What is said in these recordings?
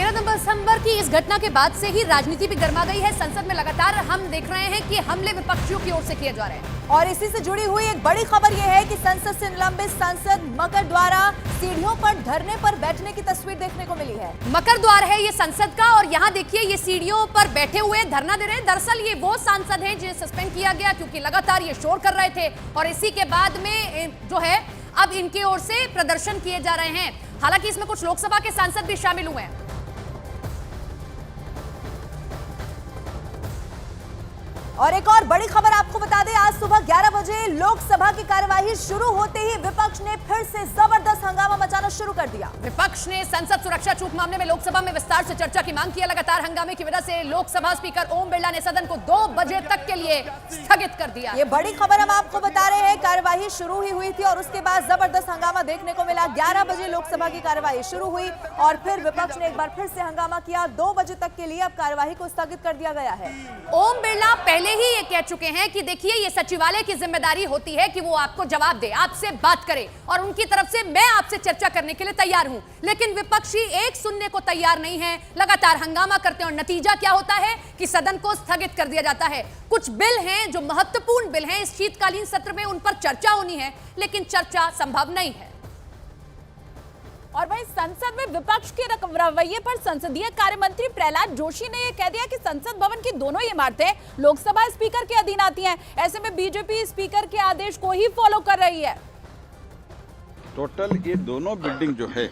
13 दिसंबर की इस घटना के बाद से ही राजनीति भी गर्मा गई है। संसद में लगातार हम देख रहे हैं कि हमले विपक्षियों की ओर से किए जा रहे हैं। और इसी से जुड़ी हुई एक बड़ी खबर यह है कि संसद से निलंबित सांसद मकर द्वारा सीढ़ियों पर धरने पर बैठने की तस्वीर देखने को मिली है। मकर द्वार है ये संसद का, और यहाँ देखिए ये सीढ़ियों पर बैठे हुए धरना दे रहे हैं। दरअसल ये वो सांसद हैं जिन्हें सस्पेंड किया गया क्योंकि लगातार ये शोर कर रहे थे, और इसी के बाद में जो है अब इनकी ओर से प्रदर्शन किए जा रहे हैं। हालांकि इसमें कुछ लोकसभा के सांसद भी शामिल हुए हैं। और एक और बड़ी खबर आपको बता दें, आज सुबह 11 बजे लोकसभा की कार्यवाही शुरू होते ही विपक्ष ने फिर से जबरदस्त हंगामा मचाना शुरू कर दिया। विपक्ष ने संसद सुरक्षा चूक मामले में लोकसभा में विस्तार से चर्चा की मांग की। लगातार हंगामे की वजह से लोकसभा स्पीकर ओम बिरला ने सदन को 2 बजे तक के लिए स्थगित कर दिया। ये बड़ी खबर हम आपको बता रहे हैं। कार्यवाही शुरू ही हुई थी और उसके बाद जबरदस्त हंगामा देखने को मिला। 11 बजे लोकसभा की कार्यवाही शुरू हुई और फिर विपक्ष ने एक बार फिर से हंगामा किया। 2 बजे तक के लिए अब कार्यवाही को स्थगित कर दिया गया है। ओम बिरला पहले ही ये कह चुके हैं कि देखिए ये सचिवालय की जिम्मेदारी होती है कि वो आपको जवाब दे, आपसे बात करे, और उनकी तरफ से मैं आपसे चर्चा करने के लिए तैयार हूं। लेकिन विपक्षी एक सुनने को तैयार नहीं है, लगातार हंगामा करते हैं और नतीजा क्या होता है कि सदन को स्थगित कर दिया जाता है। कुछ बिल हैं जो महत्वपूर्ण बिल हैं, इस शीतकालीन सत्र में उन पर चर्चा होनी है, लेकिन चर्चा संभव नहीं है। और वहीं संसद में विपक्ष के रवैये पर संसदीय कार्य मंत्री प्रहलाद जोशी ने यह कह दिया कि संसद भवन की दोनों इमारतें लोकसभा स्पीकर के अधीन आती हैं। ऐसे में बीजेपी स्पीकर के आदेश को ही फॉलो कर रही है। टोटल ये दोनों बिल्डिंग जो है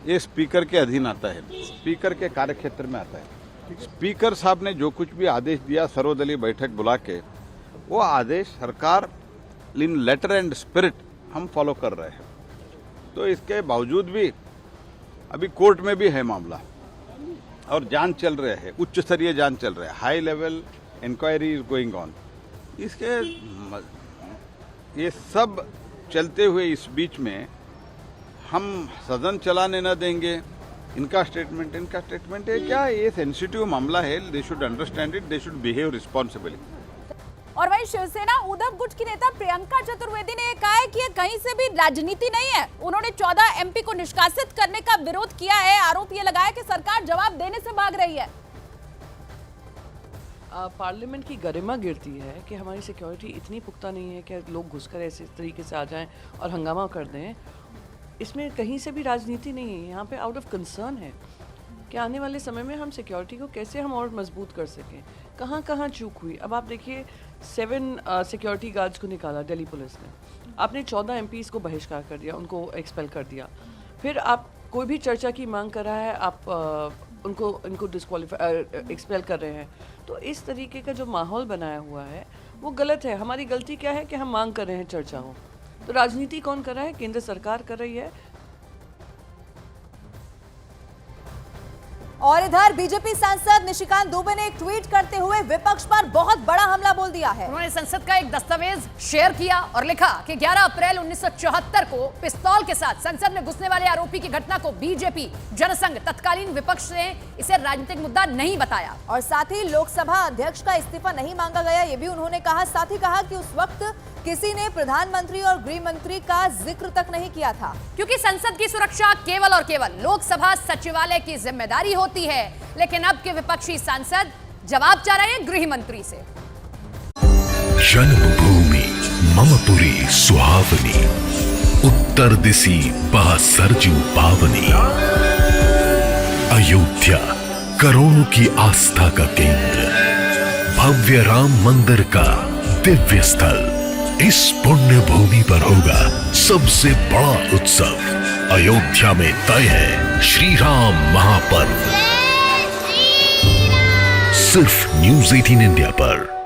ये स्पीकर के अधीन आता है, स्पीकर के कार्यक्षेत्र में आता है। स्पीकर साहब ने जो कुछ भी आदेश दिया सर्वदलीय बैठक बुला के, वो आदेश सरकार इन लेटर एंड स्पिरिट हम फॉलो कर रहे हैं। तो इसके बावजूद भी अभी कोर्ट में भी है मामला और जांच चल रहे है, उच्च स्तरीय जांच चल रहा है, high level inquiry is going on. इसके ये सब चलते हुए इस बीच में हम सदन चलाने न देंगे। इनका स्टेटमेंट है क्या, ये सेंसिटिव मामला है, they should understand it, they should behave responsibly. और वहीं शिवसेना उद्धव गुट की नेता प्रियंका चतुर्वेदी ने कहा है कि ये कहीं से भी राजनीति नहीं है। उन्होंने 14 एमपी को निष्कासित करने का विरोध किया है। आरोप ये लगाया कि सरकार जवाब देने से भाग रही है। पार्लियामेंट की गरिमा गिरती है कि हमारी सिक्योरिटी इतनी पुख्ता नहीं है कि लोग घुसकर ऐसे तरीके से आ जाएं और हंगामा कर दें। इसमें कहीं से भी राजनीति नहीं है, यहाँ पे आउट ऑफ कंसर्न है कि आने वाले समय में हम सिक्योरिटी को कैसे हम और मजबूत कर सकें, कहाँ कहाँ चूक हुई। अब आप देखिए 7 सिक्योरिटी गार्ड्स को निकाला दिल्ली पुलिस ने, आपने 14 एमपीज़ को बहिष्कार कर दिया, उनको एक्सपेल कर दिया। फिर आप कोई भी चर्चा की मांग कर रहा है, आप उनको डिस्क्वालीफाई एक्सपेल कर रहे हैं। तो इस तरीके का जो माहौल बनाया हुआ है वो गलत है। हमारी गलती क्या है कि हम मांग कर रहे हैं चर्चा हो। तो राजनीति कौन कर रहा है? केंद्र सरकार कर रही है। और इधर बीजेपी सांसद निशिकांत दुबे ने एक ट्वीट करते हुए विपक्ष पर बहुत बड़ा हमला बोल दिया है। उन्होंने संसद का एक दस्तावेज शेयर किया और लिखा कि 11 अप्रैल 1974 को पिस्तौल के साथ संसद में घुसने वाले आरोपी की घटना को बीजेपी जनसंघ तत्कालीन विपक्ष ने इसे राजनीतिक मुद्दा नहीं बताया, और साथ ही लोकसभा अध्यक्ष का इस्तीफा नहीं मांगा गया, ये भी उन्होंने कहा। साथ ही कहा कि उस वक्त किसी ने प्रधानमंत्री और गृह मंत्री का जिक्र तक नहीं किया था, क्योंकि संसद की सुरक्षा केवल और केवल लोकसभा सचिवालय की जिम्मेदारी होती है। लेकिन अब के विपक्षी सांसद जवाब चाह रहे हैं गृह मंत्री से। जन्मभूमि ममपुरी सुहावनी, उत्तर दिशि बह सरजू पावनी। अयोध्या करोड़ों की आस्था का केंद्र, भव्य राम मंदिर का दिव्य स्थल। इस पुण्य भूमि पर होगा सबसे बड़ा उत्सव। अयोध्या में तय है श्री राम महापर्व। सिर्फ न्यूज़ 18 इंडिया पर।